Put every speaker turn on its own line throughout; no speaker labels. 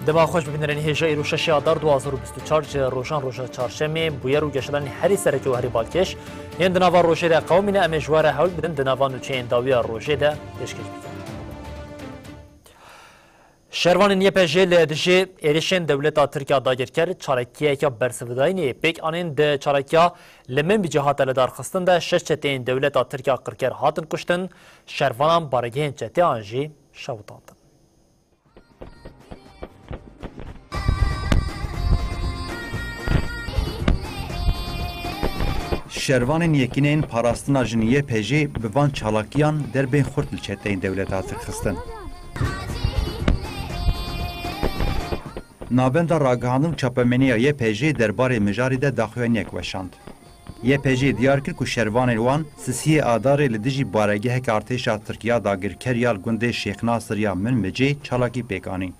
دما خوش ببینرین هیجا ایرو ششی آدار 2024 روشان روژا چارشمی بویر و گشتن هری سرکی و هری بالکش این دناوا روژه ده قومینه امجوار حول بدن دناوا نوچه انداوی روژه ده پیشکش بکن. شروان نیپجه لدجه ایرشن دولت ترکیه دایر کرد چارکیه که برسوداینی پیک آنین ده چارکیه لمن بجهات لدار خستن ده شش چتین دولت ترکیه قرکر هاتن کشتن شروانان بارگین چتی آنجی شوتاندن.
شروان یکینین پاراستنا جنیه پیجی بوان چالاکیان در بین خورد لچتین دولت ترخستن. نابند راگهاندن چاپمنیا یه پیجی درباره مجاری ده داخوانیک وشاند. یه پیجی دیار کرد که شروان وان سیسی آداره لدیجی بارگه که ارتش ترکیه داگر کریال گنده شیخ ناصر یا من مجی چالاکی پیکانی.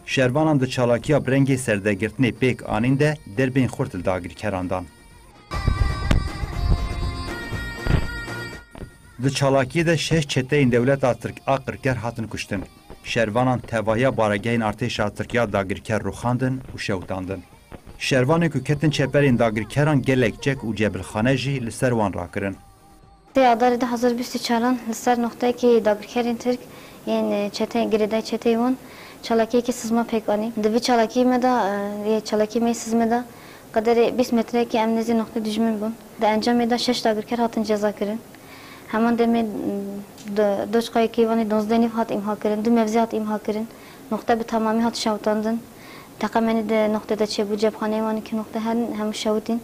شروانان ده چالاکیا برنگی سردگرتنی پیک آنین ده در بین خورد داگر کراندان. ده چالاکی ده شش چتین دولت ترک آقرکر هاتن کشتن. شروانان توایا بارگهین ارتش ترکیه داگرکر رو خواندن و شوتاندن. شروانی که کتن چپرین داگرکران گلک جک و جبرخانه جی لسر وان را کرن.
آدار 2024 لسر نقطه که داگرکرین ترک این چته گریده چته وان چالاکی که سزما پیکانی. دوی چالاکی مدا یه چالاکی می سزمدا قدر 20 متره که امنیزی نقطه دشمن بون. ده انجام دا 6 داگرکر هاتن جزا کرن. همان دمی دوش قایی که وانی 12 نیف هات امها کردن، دو مفزی هات امها کردن، نقطه به تمامی هات شوتاندن. تقریبا ده نقطه ده چه بود جبخانه وانی که نقطه هم شوتین.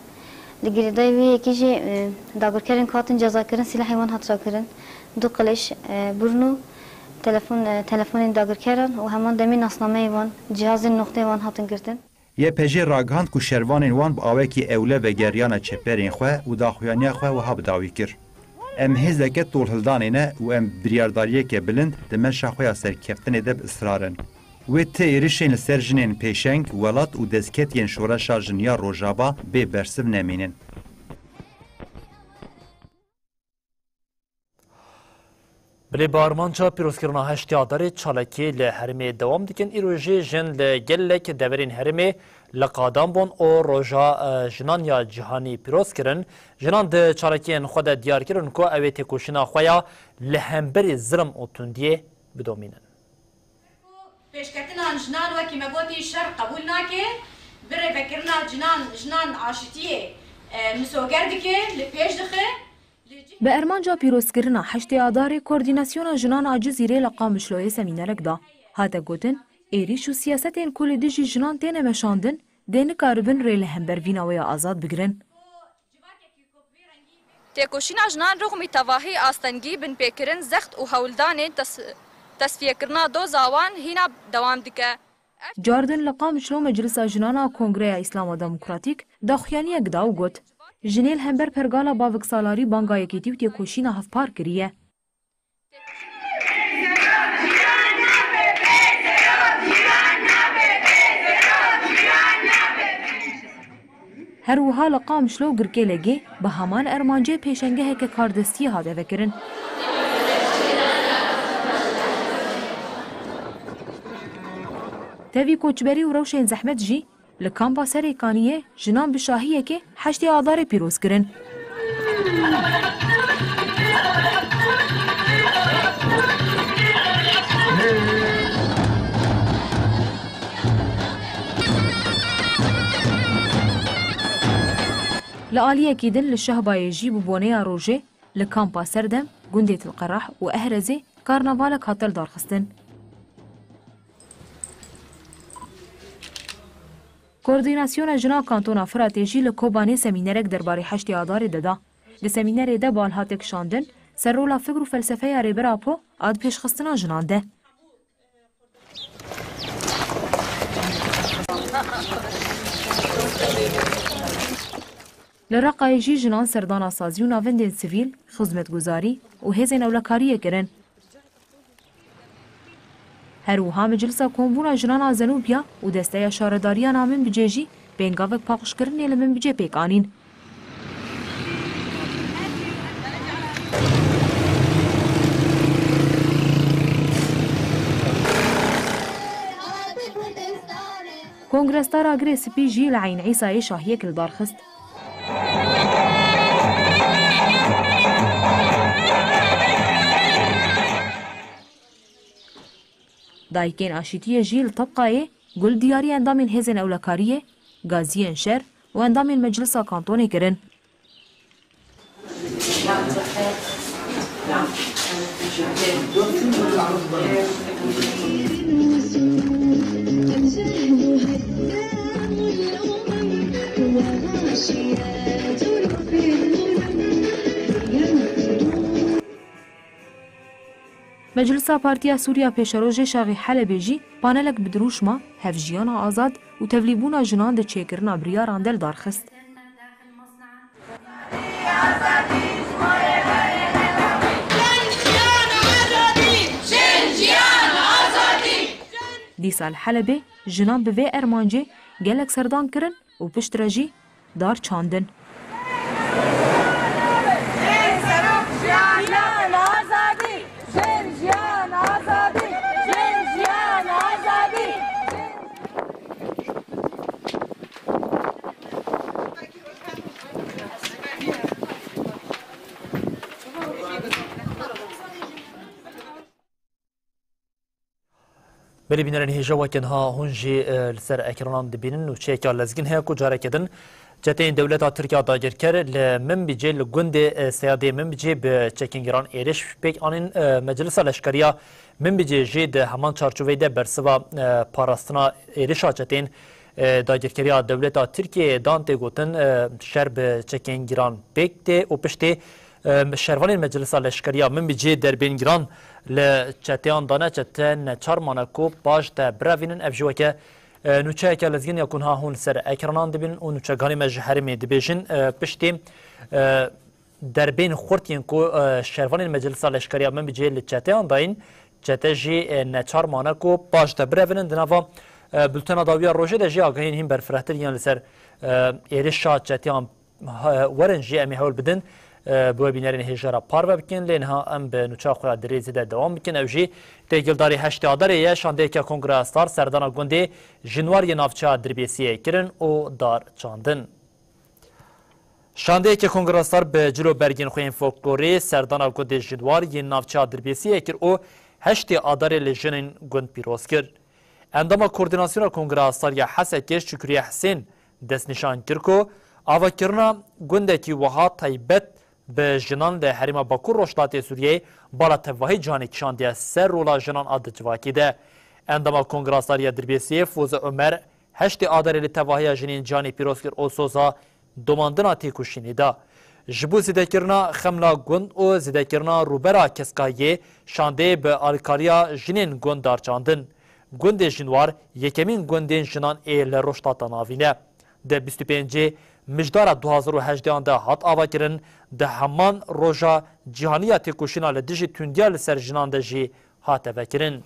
لگری دایوی یکیجی داغر کردن کاتن جزا کردن سلاح وان هات را کردن. دو قلش برنو تلفن داغر کردن و همان دمی ناسنامه وان جهاز نقطه وان هاتن کردن.
یه پیجی راگهاند که شروان وان با آوه که اوله و گریان چپرین خواه و داخویانی خواه و هاب داوی کرد. ام هزکه طول هلدانینه و ام بریارداریه که بلند دمن شاخویا سرکفتنه دب اصرارن. و تیرشین سرجنین پیشنگ ولات و دزکتین شورشا جنیا روژابا به برسب نمینن.
بلی بارمانچا پیروزکرنا هشتی آداری چالاکی لحرمی دوام دیکن ایروژی جن لگلک دورین حرمی لقادام بون او روژا جنان یا جهانی پیروز کرن جنان ده چالاکین خود دیار کرن که اوی تکوشنا خویا لحنبری ظلم و تندیه بدومینن.
پیشکتنا جنان وکی مگوتی شر قبول ناکه بره فکرنا جنان عاشتیه مسوگر دیکه لپیش دخه
به ارمانجا پیروزکرنا هشتی آداری کوردیناسیون جنان عجزیره لقام بشلوی سمینرک دا هاتا گوتن ایریش و سیاستین کل دیجی جنان تینه مشاندن دین کاربن ریل همبر ویناوی آزاد بگرن.
تکوشینا جنان رغم تواهی آستنگی بن پیکرن زخت و هولدان تصفیه کرنا دو زاوان هینا دوام دیکه.
جاردن لقام بشلو مجلس جنانا کنگره اسلام و دموکراتیک داخیانی اگداو گوت. جنیل همبر پرگالا باوک سالاری بانگای کیتیو تی کوشینا هفپار کریه. هر وها لقام شلو گرکه لگی به همان ارمانجه پیشنگه که کاردستی هاده وکرن. تاوی کوچبری و روشین زحمت جی لکامپا سریکانیه جنان بشاهیه که هشتی آدار پیروز کرن. لآلیه کیدن لشهبای جی ببونه روژه لکامپا سردم گندیت القرح و اهرزه کارناوالک هاتل دارخستن. کوردیناسیون جنا کانتونا فراتیجی لکوبانی سمینرک درباره هشتی آدار دادا. لسمینر ده بالهاتک شاندن سر رولا فکر و فلسفه ریبراپو آد پیشخستنا جنانده. لرقایجی جنان سردانا سازی و ناوندین سیویل خدمتگزاری و هزین اولکاریه کرن. هر وها مجلس کنبونا جنانا زنوبیا و دسته شارداریا نامن بجیجی بینگاوک پاقش کرنی لمن بجی پیکانین. کنگرستارا گری سپی جی لعین عیسای شاهیه کل دارخست. دایکین آشیتی جیل طبقه گل دیاری اندامین هزن اولکاریه، گازی شهر و اندامین مجلس کانتونی کرن. مجلس پارتیا سوریا پیشروژ شاغی حلبی جی پانلک بدروشما هفجیان آزاد و تبلیبون جنان ده چیکرنا بریاران دل دارخست. دیسال حلبی جنان به وی ارمانجی گلک سردان کرن و پشت رجی دار چاندن.
بلی بینران هیجا وکن ها هنجی لسر اکرانان دبینن و چه که لزگین ها کو جاره کدن جتین دولت ترکیه داگر کر لمن بیجی لگوند سیاده من بیجی به چکینگران ایرش پیک آنین مجلس لشکریا من بیجی جید همان چارچوبه ده برسوا پاراستنا ایرشا جتین داگر کریا دولت ترکیه دانته گوتن شر به چکینگران پیک ده و پشته شهروان مجلس لشکریا من بیجی در بینگران لچتیان دانه چتن چارمانه کو باش ده براوینن افجوه که نوچه که لزگین یکون ها هون سر اکرانان دبین و نوچه گانی مجهرمی دبیجن پشتی در بین خورتین کو شهروان مجلس لشکریا من بیجی لچتیان داین چته جی نچارمانه کو باش ده براوینن دنوا بلتنا داویا روژه ده جی آگاهین هم برفرهتر یان لسر ایرش شا چتیان ورن جی امی حول بدن بو بینرین هجرا پارو بکن لینها ام به نوچا خورا دریزی ده دوام بکن او جی تیگلداری هشتی آداره یه شانده که کنگرستار سردانا گونده جنواری نافچا دربیسیه کرن او دار چاندن. شانده که کنگرستار به جلو برگین خوین فولکلوری سردانا گونده جنواری نافچا دربیسیه کر او هشتی آداره لجنین گوند پیروز کرد. انداما کوردیناسیون کنگرستار یا حسکش شکریه حسین دست نشان کرکو آوا کرنا گونده کی وها تایبت به جنان ده حریم باکور روشتات سوریه بالا تواهی جانی کشانده سر رولا جنان آد جواکی ده. انداما کنگرستاری دربیسیه فوز عمر هشت آداری تواهی جنین جانی پیروز کر او سوزا دوماندنا تیکوشینی ده. جبو زیده کرنا خملا گوند و زیده کرنا روبرا کسکایه شانده به آلکاریا جنین گوند دار چاندن. گوند جنوار یکمین گوندین جنان ایل روشتات ناوینه. ده 25 مجدار 2018 ده هات آوا کرن ده همان روژا جهانیت کوشینا لدیجی تندیا لسر جنان ده جی هات آوا کرن.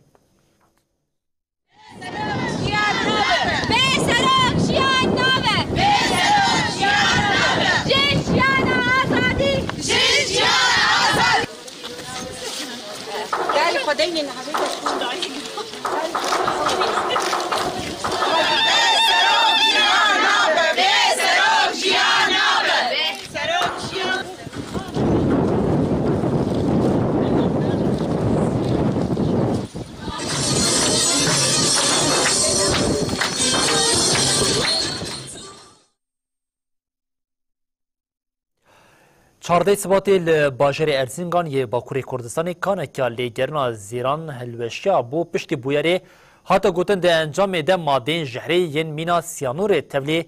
چارده سباتی لباجر ارزنگان یه باکوری کردستانی کانه که لیگرنا زیران هلوشیا بو پشتی بویره حتی گوتن ده انجام ده مادین جهری ین مینا سیانور تبلی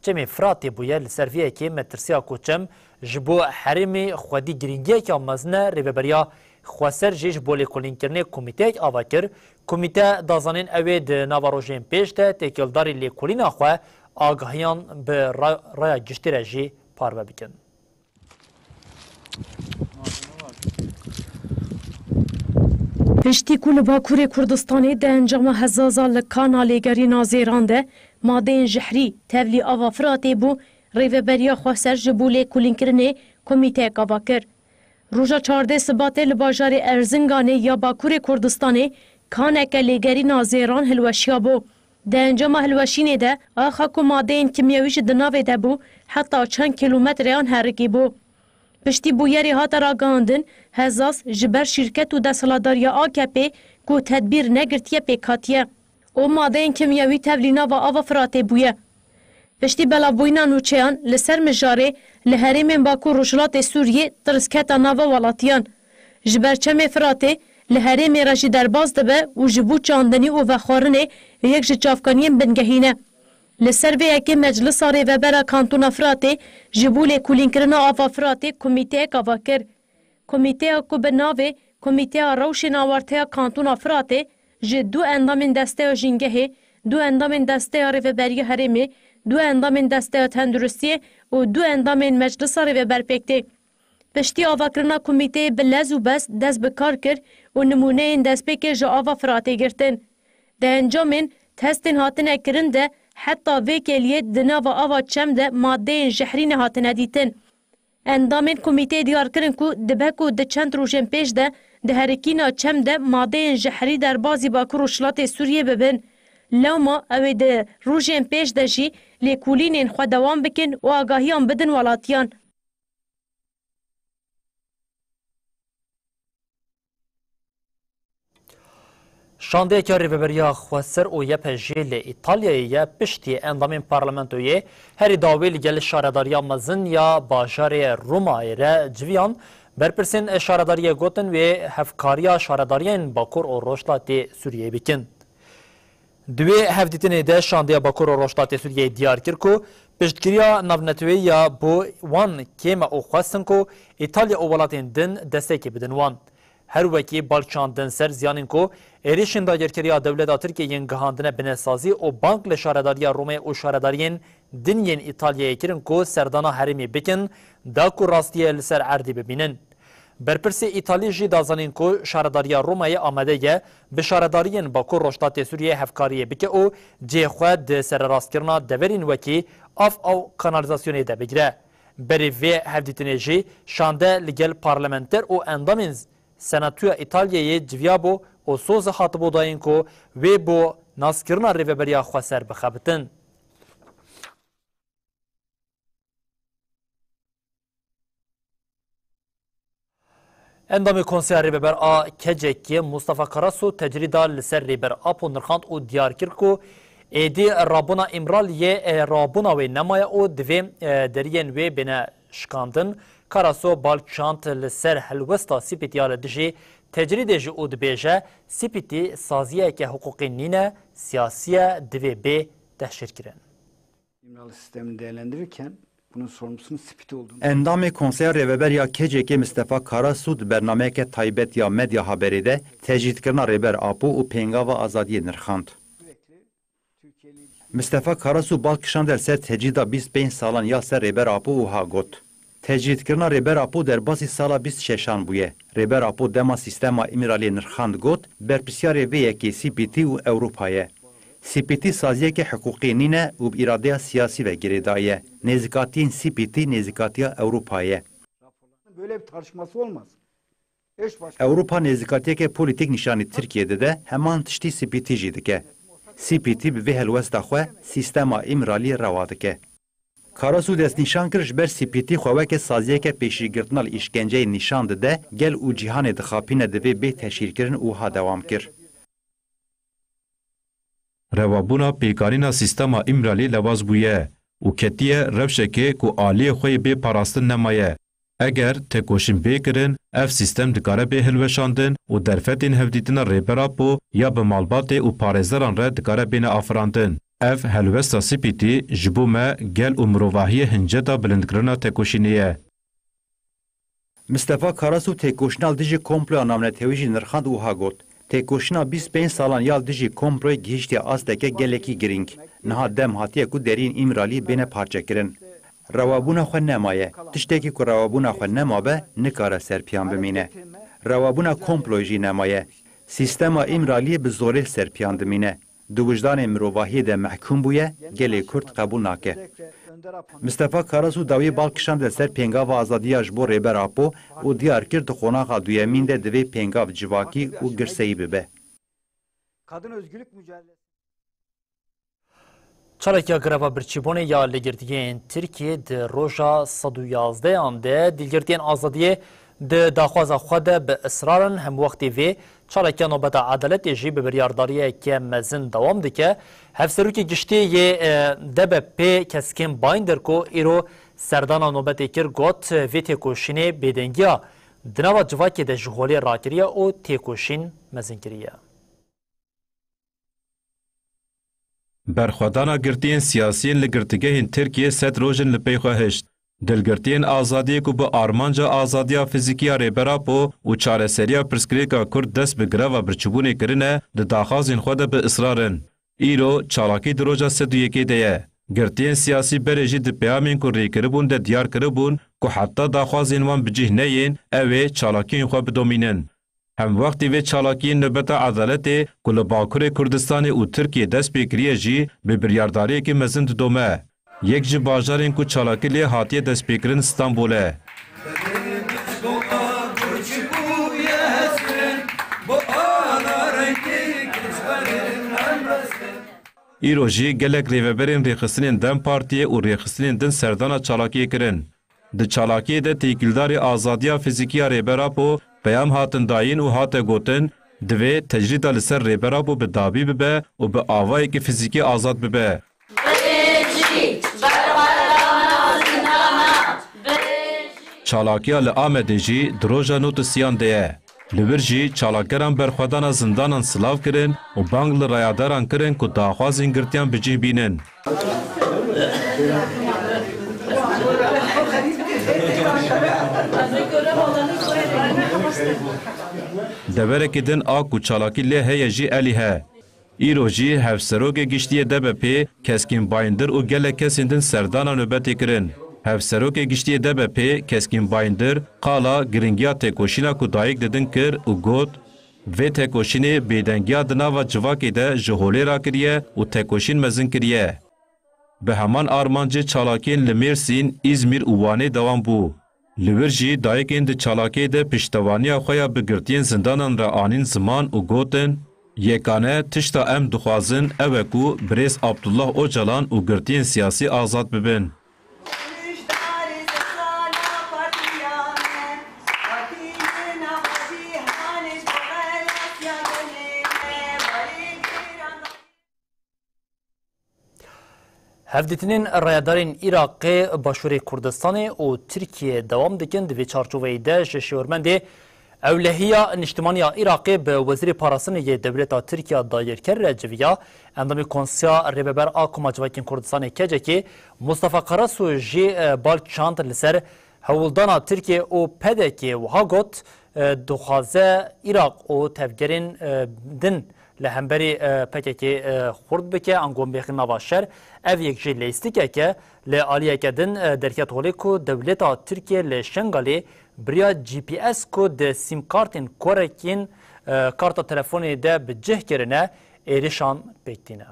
چمی فراتی بویر لسرویه که مترسیا کوچم جبو حرمی خودی گرینگیه که مزنه ریبریا خواسر جیش بولی کلین کرنه کمیته اک آوا کر کمیته دازانین اوی ده نواروژین پیش ده تکیلداری لی کلین آخواه آگاهیان به رای گشتی رجی پارو بکن.
پشتی کل باکور کردستانی ده انجام هزازا لکانا لیگری نازیران ده مادین جحری تبلی آوا فراتی بو ریوبریا خواسر جبولی کلین کرنه کمیته کاوا کر. روژا 14 سباته لباجار ارزنگانه یا باکور کردستانی کانک لیگری نازیران هلوشیا بو. Di encama hilweşînê de axa ku madeyên kimyewî ji di navê de bû heta çend kilometreyan herikî bû. Piştî bûyerê hata ragihandin, Hezas ji ber şîrket û desthilatdariya AKP ku tedbîr negirtiye pêk hatiye. O madeyên kimyewî tevlî nava ava Firatê bûye. Piştî belavbûyîna nûçeyan li ser mijarê li herêmên Bakur Rojhilatê Sûriyê tirsketa nava welatiyan. Ji ber çemê Firatê li herêmê re jî derbas dibe û ji bo çandinî û vexwarinê yek ji çavkaniyên bingehîne. Li ser vê yekê Meclisa Rêvebera Kantûna Firatê ji bo lêkolînkirina ava Firatê komîteyek ava kir. Komîteya ku bi navê Komîteya Rewşên Awarteya Kantûna Firatê ji du endamên desteya jîngehê, du endamên desteya Rêveberiya Herêmê, du endamên desteya Tenduristiyê û du endamên Meclisa Rêveberpêktê. Piştî avakirina komîteyê bi lez û bes dest bi kar kir û nimûneyên destpêkê ji ava Firatê girtin. Di encamên testên hatine kirin de heta vê keliyê di nava ava çem de madeyên jehrînê hatine dîtin. Endamên komîteyê diyar kirin ku dibe ku di çend rojên pêş de di herikîna çem de madeyên jehrî derbasî Bakur Rojhilatê Sûriyê bibin. Lewma ew ê di rojên pêş de jî lêkolînên xwe dewam bikin û agahiyan bidin welatiyan.
Şandeyeka Rêveberiya Xweser û YPJ li İtalyayê ye piştî endamên parlamentoyê herî dawê li gel şaredariya mezin ya bajarê Romayê re civiyan berpirsên şaredariyê gotin wê hevkariya şaredariyên Bakur û Rojhilatê Sûriyê bikin. Di wê hevdîtinê de Şandeya Bakur û Rojhilatê Sûriyê diyar kir ku piştgiriya navnetewî ya bo wan kême û xwestin ku İtalya û welatên din destekê bidin wan. Her wekî balçandin ser ziyanên ku êrişên dagirkeriya dewleta Tirkiyeyên gihandine binesazî û bank li şaredariya Romê û şaredariyên din yên İtalyayê kirin ku serdana herêmê bikin da ku rastiyê li ser erdê bibînin. Berpirsê İtalî jî dazanîn ku şaredariya Romayê amade ye bi şaredariyên Bakur Rojhilatê Sûriyê hevkariyê bike û cêxwe di serrastkirina deverên wekî av kanalizasyonê de bigire. Berê vê hevdîtinê jî şande li gel parlamenter û endamên Senatuya İtalyayê civiyabû û soz hatibo dayên ku wê bo naskirina Rêveberiya Xweser bixebitin. Endamê Konseya Rêveber a Kecekê Mustafa Karasu tecrida li ser Rêber Apo nirxand û diyar kir ku êdî rabûna Îmraliyê rabûna wê nemaye û divê deriyên wê bêne şikandin. Karasu balçand li ser helwesta Sipîtiya li dijî tecridê jî û dibêje Sipîtî saziyeke hukukî nîne siyasiye divê bê tehşîrkirin.
İmralı sistemini değerlendirirken bunun sorumlusunun Sipîtî olduğunu...
Endamê Konseya Rêveberiya Kecekê Mustafa Karasu di bernameyeke taybet ya medya haberê de tecridkirina Rêber Apo û pêngava azadiyê nirxand. Mustafa Karasu balkişand der ser tecrida 25 salan ya ser Rêber Apo û ha got. Tecridkirina Rêber Apo derbasî sala 26 bûye. Rêber Apo dema sistema İmraliyê nirxand got berpirsyarê vê yekê Sipîtî û Ewropayê. Sipîtî saziyeke hukukî nîne û bi îradeya siyasî ve girêdaye. Nêzîkatiyên Sipîtî nêzîkatiya Ewropayê.
Böyle bir tartışması olmaz.
Ewropa nêzîkatiyeke polîtîk nîşanî Tirkiyeyê de heman tiştî Sipîtî jî dike. Sipîtî bi vê helwesta xwe sîstema İmraliyê rewa dike. Karasu destnîşan kir ji ber Sipîtî xweweke saziyeke pêşîgirtina li îşkenceyê nîşan dide gel û cîhanê dixapîne divê bê teşhîrkirin û ha dewam kir.
Rewabûna pêkarîna sîstema İmralî lewaz bûye û ketiye rewşekê ku aliyê xwe yê bê parastin nemaye. Eger tekoşîn bê kirin, ev sîstem dikare bê hilweşandin û derfetên hevdîtina Rêber Apo ya bi malbatê û parêzeran re dikare bêne afirandin. Ev helwesta Sipîtî ji bo me gel û mirovahiyê hinceta bilindkirina tekoşînê ye.
Mustafa Karasu têkoşîna dijî komploya navnetewî jî nirxand û ha got. Têkoşîna 25 salan ya dijî komployê gihîştiya asteke gelekî giring. Niha dem hatiye ku deriyên İmralî bêne parçekirin. Rewabûna xwe nemaye. Tiştekî ku rewabûna xwe nemabe nikare serpiyan bimîne. Rewabûna komployê jî nemaye. Sîstema İmraliyê bi zorê serpiyan dimîne. Di wijdanê mirovahiyê de mehkûm bûye, gelê Kurd qebûl nake. Mustafa Karasu dawî balkişand li ser pêngava azadiya ji bo Rêber Apo û diyar kir di qonaxa duyemîn de divê pêngav civakî û girseyî bibe.
Kadın özgürlük mücadelesi
Çarekya greva birçîbonê ya lêgirtiyên Tirkiye di roja 111 de dilgirtiyên azadiye di daxwaza xwe de bi israran hem wextê vê çarekya nobeta edaletê jî bi biryardariyeke mezin dewam dike. Hevserokê giştî yê DBP keskin Binder ku îro serdana nobetê kir got vê têkoşînê bêdengiya di nava civakê de ji holê rakiriye û têkoşîn mezin kiriye.
Berxwedana girtiyên siyasiyên li girtîgehên Tirkiye sed rojin li pey xwe hişt. Dilgirtiyên azadiyê ku bi armanca azadiya fîzîkî ya Rêberapo û çareseriya Pirsgirêka Kurd dest bi greva birçîbûnê kirine, di daxwazên xwe de bi israrin. Îro çalakî di roja 101 de ye. Girtiyên siyasî berê jî di peyamên ku rêkiribûn de diyar kiribûn ku heta daxwazên wan bicih neyên, ew ê çalakiyên xwe bidomînin. Hem wextê vê çalakiyên nöbeta edaletê ku li Bakurê Kurdistanê û Tirkiye dest pê kiriye jî bi biryardariyekê mezin didome. Yek ji bajarên ku çalakî lê hatiye destpêkirin Stenbolê. Îro jî gelek rêveberên rêxistinên Dem Partiyê û rêxistinên din serdana çalakiyê kirin. Di çalakiyê de têkildarê azadiya fîzîkî ya Rêberapo peyam hatin dayîn û hate gotin divê tecrîda li ser Rêberapo bi dabî bibe û bi avayekî fîzîkî azad bibe. Çalakiya li Amedê jî di roja notisiyan de ye. Li vir jî çalakgeran berxwedana zindanan silav kirin û bang li rayadaran kirin ku daxwazên girtiyan bicih bînin. Deverekê din a ku çalakî lê heye jî elî he. Îro jî hevserokê giştiyê DBP keskin Binder û gelek kesên din serdana nöbetê kirin. Hevserokê giştiyê DBP keskin Binder qala giringiya têkoşîna ku dayîk didin kir û got vê têkoşînê bêdengiya di nava civakê de ji holê rakiriye û têkoşîn mezin kiriye. Bi heman armancê çalakiyên li Mêrsîn, İzmîr û Wanê dewam bû. Li vir jî dayîkên di çalakiyê de piştevaniya xwe ya bi girtiyên zindanan re anîn ziman û gotin yekane tişta em dixwazin ew e ku Birêz Abdullah Öcalan û girtiyên siyasî azad bibin.
Hevdîtinên rayadarên Iraqê, Başûrê Kurdistanê û Tirkiye dewam dikin di vê çarçoveyê de ji şêwirmendê ewlehiya niştimaniya Iraqê bi Wezîrê Parastinê yê Dewleta Tirkiya dayîrker re civiya endamê Konseya Rêveber a Koma Civakên Kurdistanê kecekê Mustafa Karasu jî bal çand li ser hewildana Tirkiye û pedekê wiha got dixwaze Iraq û tevgerên din li hemberî PKK xurt bike angombêxin nava şer ev yek jî lêstikeke li aliyeke din derket holê ku dewleta Tirkiye li Şengalê biriya GPS ku di sîmkartên korekîn karta telefonê de bi cih kirine êrişan pêktîne.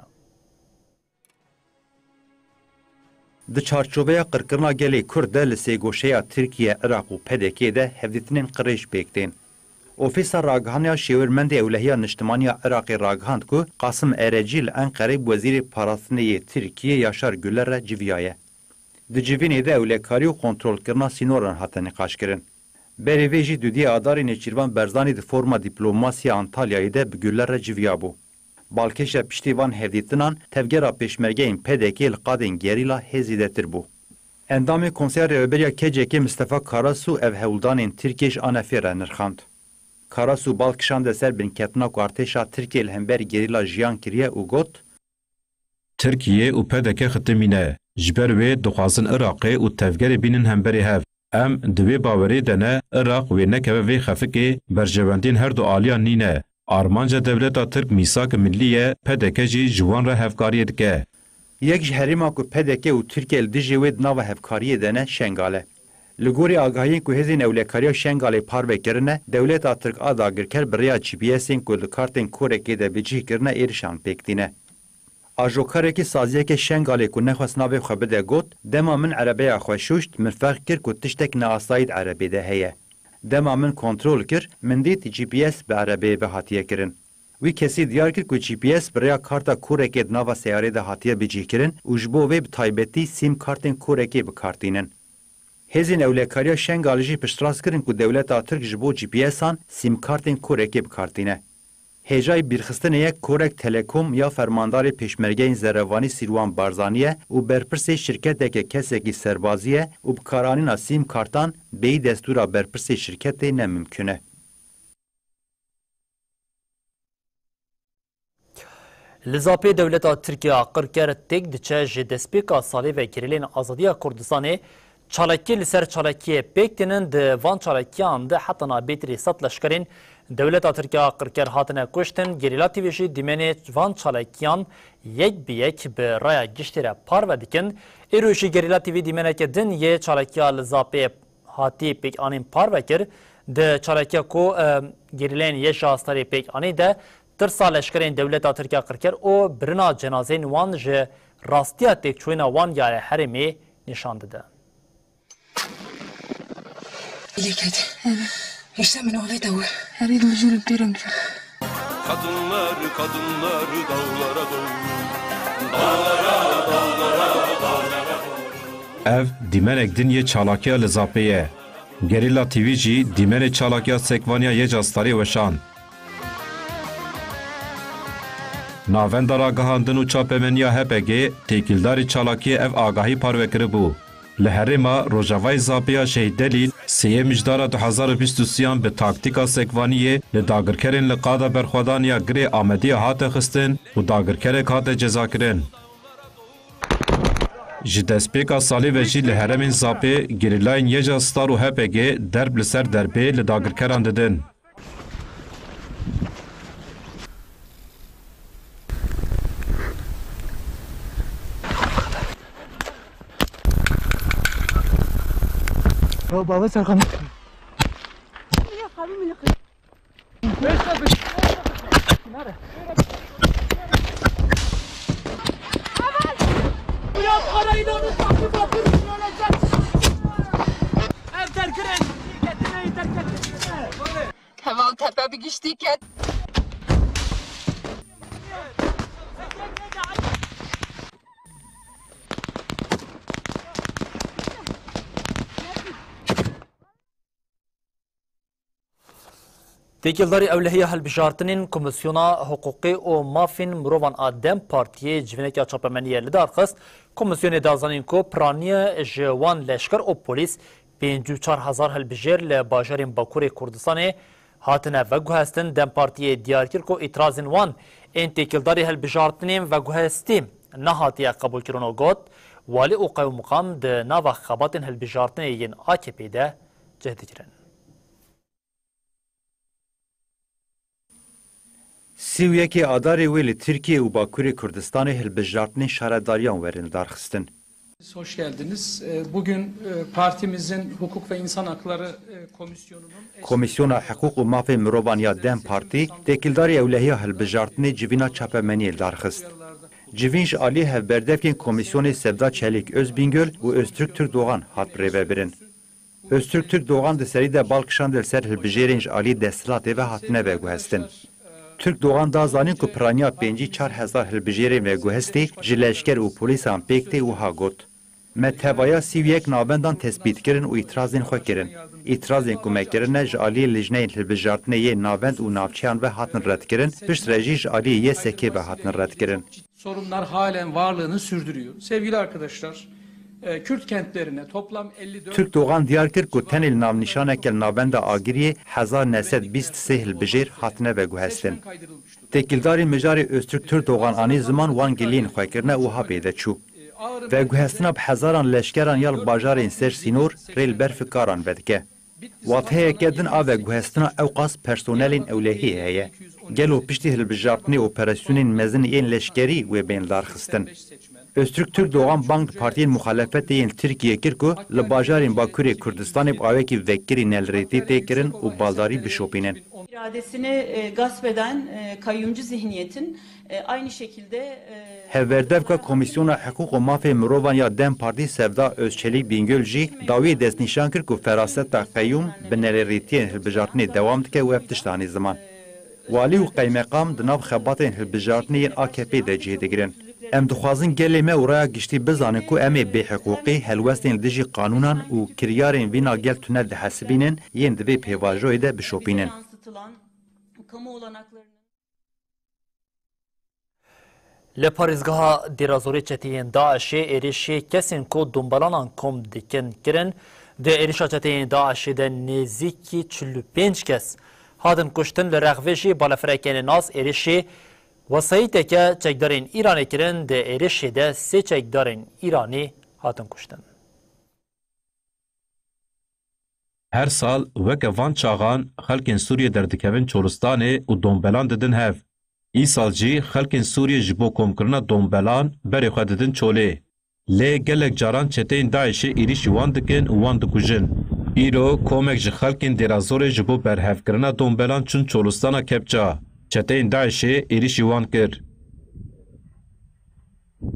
Di çarçoveya qirkirina gelê Kurd de li sêgoşeya Tirkiye, Iraq û PKK de hevdîtinên qirêj pêktên. Ofîsa Ragihaniya Şêwirmendê Ewlehiya Niştimaniya Iraqê ragihand ku Qasım Erecî li Enqereyê Wezîrê Parastinê yê Tirkiye Yaşar Güler re civiyaye. Di civînê de ewlekarî û kontrolkirina sînoran hate nîqaşkirin. Berê vê jî dudiyê adarê Nêçîrvan Berzanî di forma dîplomasiya Antalyayê de bi Güler re civiya bû. Balkêşa piştî van hevdîtinan tevgera pêşmergeyên PKK li qadên gerîla hêzî de tir bû. Endamê Konseya Rêveberiya KCK Mustafa Karasu ev hewldanên Tirkiye ji anefê re nirxand. Karasu balkişan de ser binketina ku artêşa Tirkiye li hember gerîla jiyan kiriye û got
Tirkiye û PKK xitimîne ji ber wê dixwazin Iraqê û tevgerê bînin hemberî hev. Em di vê bawerê de ne Iraq wê nekeve vê xefikê berjewendên her du aliyan nîne. Armanca Devleta Tirk Mîsak Millî ye PKK jî ji wan re hevkariyê dike.
Yek ji herêma ku PKK û Tirkiye li dijî wê di nava hevkariyê de ne Şengal e. Li gorî agahiyên ku hêzên ewlekariya Şengalê parve kirine, Dewleta Tirk a dagirker bi rêya GPSên ku li kartên korekê de bicih kirine êrişan pêktîne. Ajokarekî saziyeke Şengalê ku nexwest navê xwe bide got, dema min erebeya xwe şûşt, min fehr kir ku tiştek neasayî erebê de heye. Dema min kontrol kir, min dît GPS bi erebeyê ve hatiye kirin. Wî kesî diyar kir ku GPS birêya karta kurekê di nava seyarê de hatiye bicîkirin û ji bo wê bi taybetî sîm kartên kurekê bikartînin. Hêzên ewlekariya Şengalê jî piştrast kirin ku dewleta Tirk ji bo GPS-an sîm kartên kurekê bikartîne. Hêjayê bîrxistinê yek Korek Telekom ya fermandarê pêşmergeyên Zerevanî Sîrwan Barzanî ye û berpirsê şirketeke kesekî serbazî ye û bikaranîna sîm kartan bêyî destûra berpirsê şirketê ne mümkün e.
Li Zapê dewleta Tirkiye qirker têk diçe ji destpêka salê ve girilên Azadiya Kurdistanê çalakî li ser çalakiyê pêk tînin di van çalakiyan de heta nabêtirî sed leşkerên dewleta Tirkiye qirker hatine kuştin, gerîla TV jî dîmenê van çalakiyan yek bi yek bi raya giştê re parve dikin. Êro jî gerîla TV dîmeneke din yê çalakiya li Zapê hatî pêkanîn parve kir. Di çalakiya ku gerilên yê şahstarê pêkanî de tirsa leşkerên dewleta Tirkiye qirker û birina cenazeyên wan ji rastiya têkçûna wan ya herêmê nîşan dide.
İşte min olayı da var. Her yıl üzülüm derim. Kadınlar dağlara doğru.
Ev dîmenek din yê çalakiya li Zapê ye. Gerîla TV jî dîmenê çalakiya sekvaniya yê castarê weşand. Navenda ragihandin û çapemeniya HPG têkildarî çalakiyê ev agahî parve kiribû. Li herêma Rojavayê Zapêya Şehîd Delîl sêyê mijdara 2023 bi taktika sekvaniyê li dagirkerên li qada berxwedaniya girê Amediyê hate xistin û dagirkerek hate cezakirin. Ji destpêka salê ve jî li herêmên Zapê gerîlayên Yêca Star û HPG derb li ser derbê li dagirkeran didin.
بابا سرقم
Heval tepe bir geçtiyken.
Têkildarî ewlehiya hilbijartinên Komisyona Hukukî û Mafên Mirovan a Dem Partiyê civinekiya çapemeniyê li dar xist. Komisyonê dazanîn ku piraniye ji wan leşker û polîs 54,000 hilbijêr li bajarên Bakurê Kurdistanê hatine veguhestin. Dem Partiyê diyar kir ku îtirazên wan ên têkildarî hilbijartinên veguhestî nehatiye qebûlkirin û got walî û qewmqam di nava xebatên hilbijartinê yên AKP de cih dikirin.
Sîwiyekê adarê wê li Tirkiye û Bakurê Kurdistanê hilbijartinên şaredariyan werin darxistin.
Hoş geldiniz. Bugün partimizin Hukuk ve İnsan Hakları Komisyonu'nun
Komisyona Hukuk û Mafên Mirovan ya Dem Partî têkildarî ewlehiya hilbijartinê civîna çapemeniyê darxist. Civîn ji aliyê hevberdevkên Komisyonê Sevda Çelik Özbîngöl û Öztürk Türkdoğan hat birêvebirin. Öztürk Türkdoğan di serî de balkişandin ser hilbijêrên ji aliyê desthilatê ve hatine veguhestin. Türkdoğan da zanîn ku piraniya 54,000 hilbijêrên veguhestê ji leşker û polîsan pêk tê wiha got. Me tevaya sîwiyek navendan tespît kirin û îtirazên xwe kirin. İtirazên ku me kirine ji aliyê lijneyên hilbijartinê yê navend û navçeyan ve hatin redkirin, pişt re jî ji aliyê yê sekê ve hatin redkirin.
Sorunlar halen varlığını sürdürüyor. Sevgili arkadaşlar, Kürt kentlerine toplam 54...
Türkdoğan diyar kir ku tenê navnîşaneke navenda agiriyê 1923 hilbijêr hatine veguhestin. Têkildarî mijarê Öztürk Türkdoğan anî ziman wan giliyên xwe kirine û ha pêdeçû. Veguhestina bi hezaran leşkeran ya li bajarên ser Sînor rê li ber fikaran vedike. Watheyeke din a veguhestina ew qas personelên ewlehiyê heye. Gelo piştî hilbijartinê operasyonên mezin yên leşkerî wê bên darxistin. Öztürk Türkdoğan Bank Partiyên Muhalefetê yên Tirkiye kir ku li bajarên Bakurê Kurdistanê bi awekî vekirî nelrêtî tê kirin û baldarî bişopînin.
İradesini gasp eden kayyumcu zihniyetin aynı şekilde
Hevberdevka Komisyona Hukuk û Mafê Mirovan ya Dem Partî Sevda Özçelik Bîngöl jî dawiyê destnîşan kir ku feraseta qeyyum bi nelrêtiyên hilbijartinê dewam dike û ev tiştanî ziman. والی و قیمقام دناو خباتین هلبجارتنی AKP ده جهه دگرن. ام دخوازن گلی ما ورا گشتی بزانه کو ام به حقوقی هلوستین دجی قانونان و کریارین وینا گل تونه ده حسبینن ین دبی پیواژوی ده بشوپینن.
لپاریزگاه دیرازوری چتین داعشی ایریشی کسین کو دنبالانان کم دیکن کرن ده ایریشا چتین داعشی ده نزیکی 45 کس هادن کشتن لرغوشی بالافرکین ناس ایریشی وسایتی که چکدارین ایرانی کرن ده ایریشی ده 3 چکدارین ایرانی هاتن کشتن.
هر سال وک وان چاغان خلکین سوریه دردکوین چولستانه و دنبالان ددن هف. ای سال جی خلکین سوریه جبو کمکرنا دنبالان بری خود ددن چوله. لی گلک جاران چتین داعش ایریش وان دکن و وان دکوژن. ایرو کومک جی خلکین دیرازور جبو برهف کرنا دنبالان چون چولستانا کپچا. چتین داعش ایریش وان کر.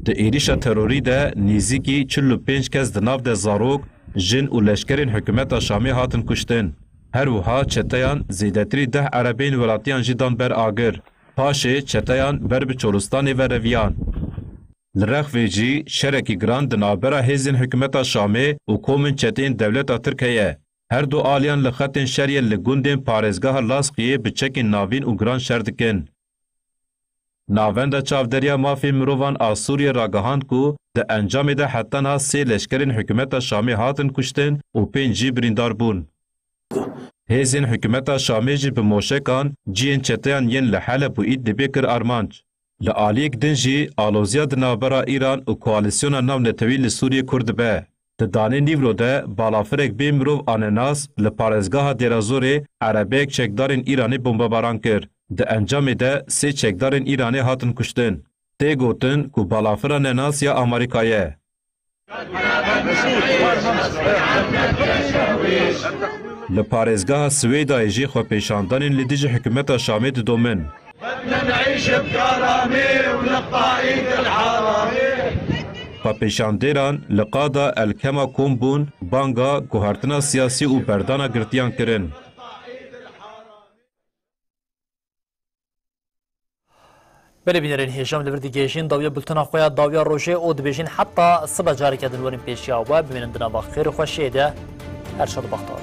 ده ایریشا تروری ده نیزیکی 45 کس دناف ده زاروک جن و لشکرین حکومت شامی هاتن کشتن. هر وها چتیان زیدتری 10 عربین ولاتیان جدان بر آگر. پاشه چتیان بر به چولستانی و رویان. لرخ ویجی شرکی گران دنابرا هیزین حکومت شامی و کومن چتین دولت ترکیه. هر دو آلیان لخطین شریه لگوندین پارزگاه لاسقیه بچکین ناوین و گران شردکن. ناوند چاودریا مافی مروان آسوری راگهاند کو ده انجام ده حتی ها 3 لشکرین حکومت شامی هاتن کشتن و 5 بریندار بون. هیزین حکومت شامی جی به موشکان جین چتیان ین لحلب و اید دبیکر ارمانج. لآلیک دنجی آلوزیا دنابرا ایران و کوالسیون ناو نتوی لسوری کرد به. ده دانه نیورو ده بالافرک بی مروف آنناس لپارزگاه دیرازوری عربیک چکدارین ایرانی بمباران کرد. ده انجام ده 3 چکدارین ایرانی هاتن کشتن. ده گوتن که بالافر نناس یا امریکایه. لپارزگاه سویدا ایجی خو پیشاندانین لدیج حکومت شامی دومن. بدنا نعيش بكرامه ونقائد الحرامه. خو پیشاندیران لقادا الکما کومبون بانگا گوهرتنا سیاسی و بردانا گرتیان کرن.
بله بینرین هیجام لبردی گیشین داویا بلتنا خویا داویا روژه او دبیجین حتی صبح جاری کردن ورین پیشیا و ببینن دنا با خیر خوشیده هر شد بختار.